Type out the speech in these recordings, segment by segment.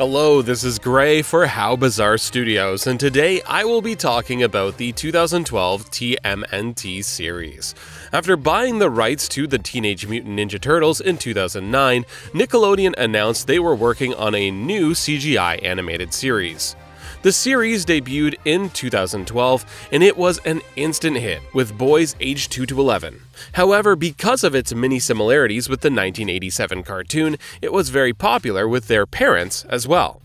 Hello, this is Gray for How Bizarre Studios, and today I will be talking about the 2012 TMNT series. After buying the rights to the Teenage Mutant Ninja Turtles in 2009, Nickelodeon announced they were working on a new CGI animated series. The series debuted in 2012, and it was an instant hit with boys aged 2 to 11. However, because of its many similarities with the 1987 cartoon, it was very popular with their parents as well.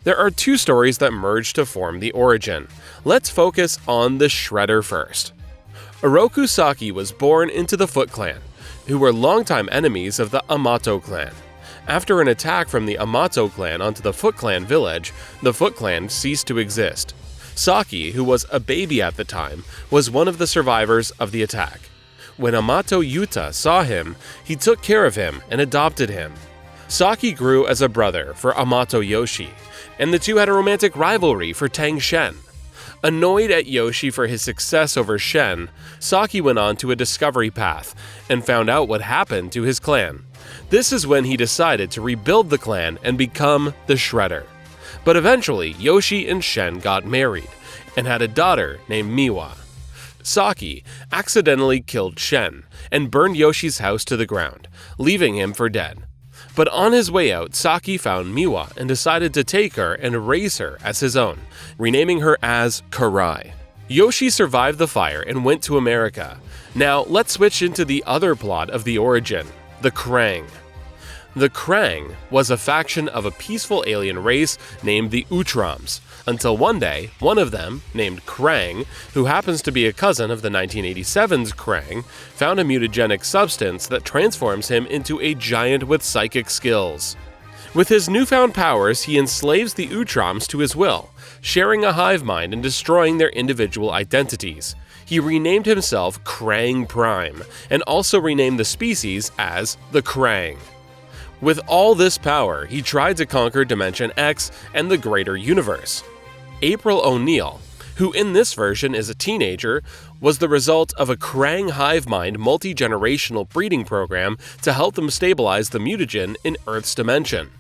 There are two stories that merge to form the origin. Let's focus on the Shredder first. Oroku Saki was born into the Foot Clan, who were longtime enemies of the Amato clan. After an attack from the Amato clan onto the Foot Clan village, the Foot Clan ceased to exist. Saki, who was a baby at the time, was one of the survivors of the attack. When Amato Yuta saw him, he took care of him and adopted him. Saki grew as a brother for Amato Yoshi, and the two had a romantic rivalry for Tang Shen. Annoyed at Yoshi for his success over Shen, Saki went on to a discovery path and found out what happened to his clan. This is when he decided to rebuild the clan and become the Shredder. But eventually, Yoshi and Shen got married and had a daughter named Miwa. Saki accidentally killed Shen and burned Yoshi's house to the ground, leaving him for dead. But on his way out, Saki found Miwa and decided to take her and raise her as his own, renaming her as Karai. Yoshi survived the fire and went to America. Now, let's switch into the other plot of the origin, the Krang. The Krang was a faction of a peaceful alien race named the Utroms, until one day, one of them, named Krang, who happens to be a cousin of the 1987's Krang, found a mutagenic substance that transforms him into a giant with psychic skills. With his newfound powers, he enslaves the Utroms to his will, sharing a hive mind and destroying their individual identities. He renamed himself Krang Prime, and also renamed the species as the Krang. With all this power, he tried to conquer Dimension X and the greater universe. April O'Neil, who in this version is a teenager, was the result of a Krang hive mind multi-generational breeding program to help them stabilize the mutagen in Earth's dimension.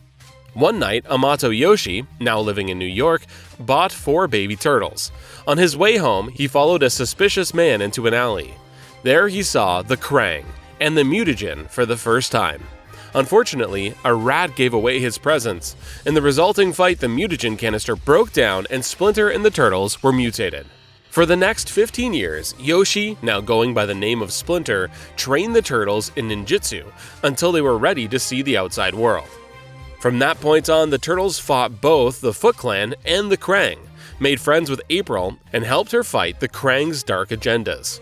One night, Amato Yoshi, now living in New York, bought 4 baby turtles. On his way home, he followed a suspicious man into an alley. There he saw the Krang and the mutagen for the first time. Unfortunately, a rat gave away his presence. In the resulting fight, the mutagen canister broke down and Splinter and the turtles were mutated. For the next 15 years, Yoshi, now going by the name of Splinter, trained the turtles in ninjutsu until they were ready to see the outside world. From that point on, the turtles fought both the Foot Clan and the Krang, made friends with April, and helped her fight the Krang's dark agendas.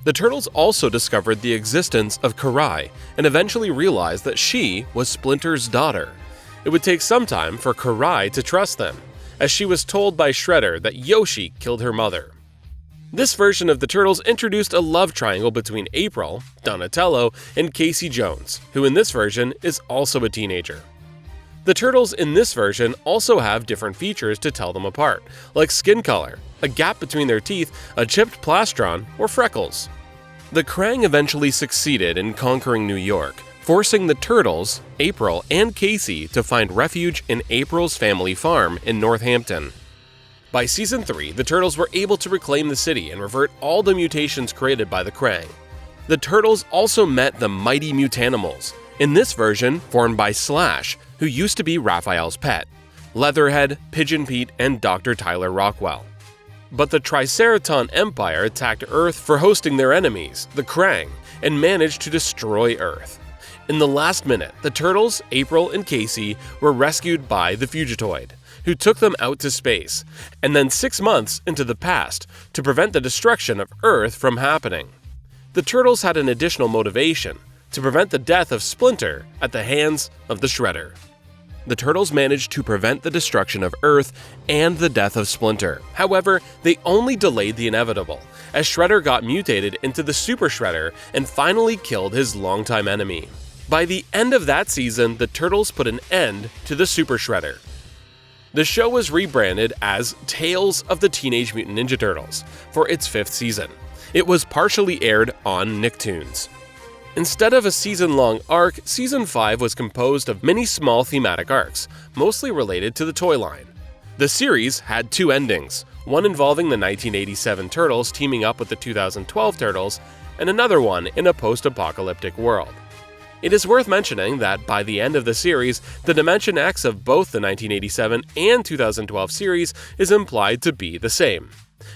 The turtles also discovered the existence of Karai and eventually realized that she was Splinter's daughter. It would take some time for Karai to trust them, as she was told by Shredder that Yoshi killed her mother. This version of the turtles introduced a love triangle between April, Donatello, and Casey Jones, who in this version is also a teenager. The turtles in this version also have different features to tell them apart, like skin color, a gap between their teeth, a chipped plastron, or freckles. The Krang eventually succeeded in conquering New York, forcing the turtles, April, and Casey to find refuge in April's family farm in Northampton. By Season 3, the turtles were able to reclaim the city and revert all the mutations created by the Krang. The turtles also met the Mighty Mutanimals, in this version formed by Slash, who used to be Raphael's pet, Leatherhead, Pigeon Pete, and Dr. Tyler Rockwell. But the Triceraton Empire attacked Earth for hosting their enemies, the Krang, and managed to destroy Earth. In the last minute, the turtles, April, and Casey were rescued by the Fugitoid, who took them out to space, and then 6 months into the past to prevent the destruction of Earth from happening. The turtles had an additional motivation, to prevent the death of Splinter at the hands of the Shredder. The turtles managed to prevent the destruction of Earth and the death of Splinter. However, they only delayed the inevitable, as Shredder got mutated into the Super Shredder and finally killed his longtime enemy. By the end of that season, the turtles put an end to the Super Shredder. The show was rebranded as Tales of the Teenage Mutant Ninja Turtles for its 5th season. It was partially aired on Nicktoons. Instead of a season-long arc, Season 5 was composed of many small thematic arcs, mostly related to the toy line. The series had two endings, one involving the 1987 Turtles teaming up with the 2012 Turtles, and another one in a post-apocalyptic world. It is worth mentioning that by the end of the series, the Dimension X of both the 1987 and 2012 series is implied to be the same.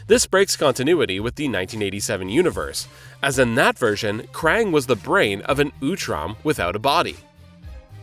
This breaks continuity with the 1987 universe, as in that version, Krang was the brain of an Utrom without a body.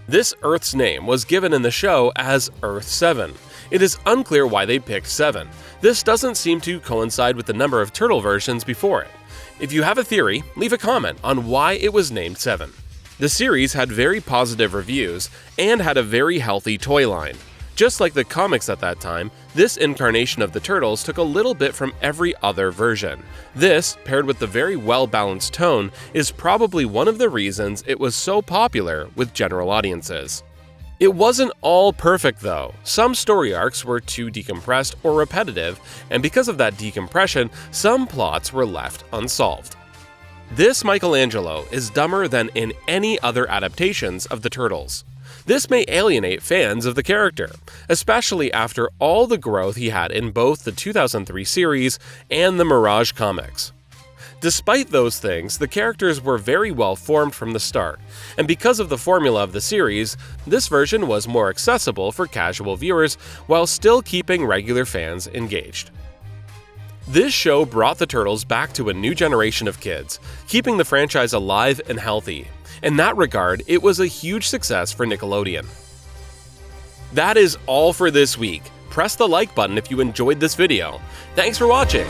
This Earth's name was given in the show as Earth-7. It is unclear why they picked 7. This doesn't seem to coincide with the number of turtle versions before it. If you have a theory, leave a comment on why it was named 7. The series had very positive reviews and had a very healthy toy line. Just like the comics at that time, this incarnation of the Turtles took a little bit from every other version. This, paired with the very well-balanced tone, is probably one of the reasons it was so popular with general audiences. It wasn't all perfect though. Some story arcs were too decompressed or repetitive, and because of that decompression, some plots were left unsolved. This Michelangelo is dumber than in any other adaptations of the Turtles. This may alienate fans of the character, especially after all the growth he had in both the 2003 series and the Mirage comics. Despite those things, the characters were very well formed from the start, and because of the formula of the series, this version was more accessible for casual viewers while still keeping regular fans engaged. This show brought the Turtles back to a new generation of kids, keeping the franchise alive and healthy. In that regard, it was a huge success for Nickelodeon. That is all for this week. Press the like button if you enjoyed this video. Thanks for watching!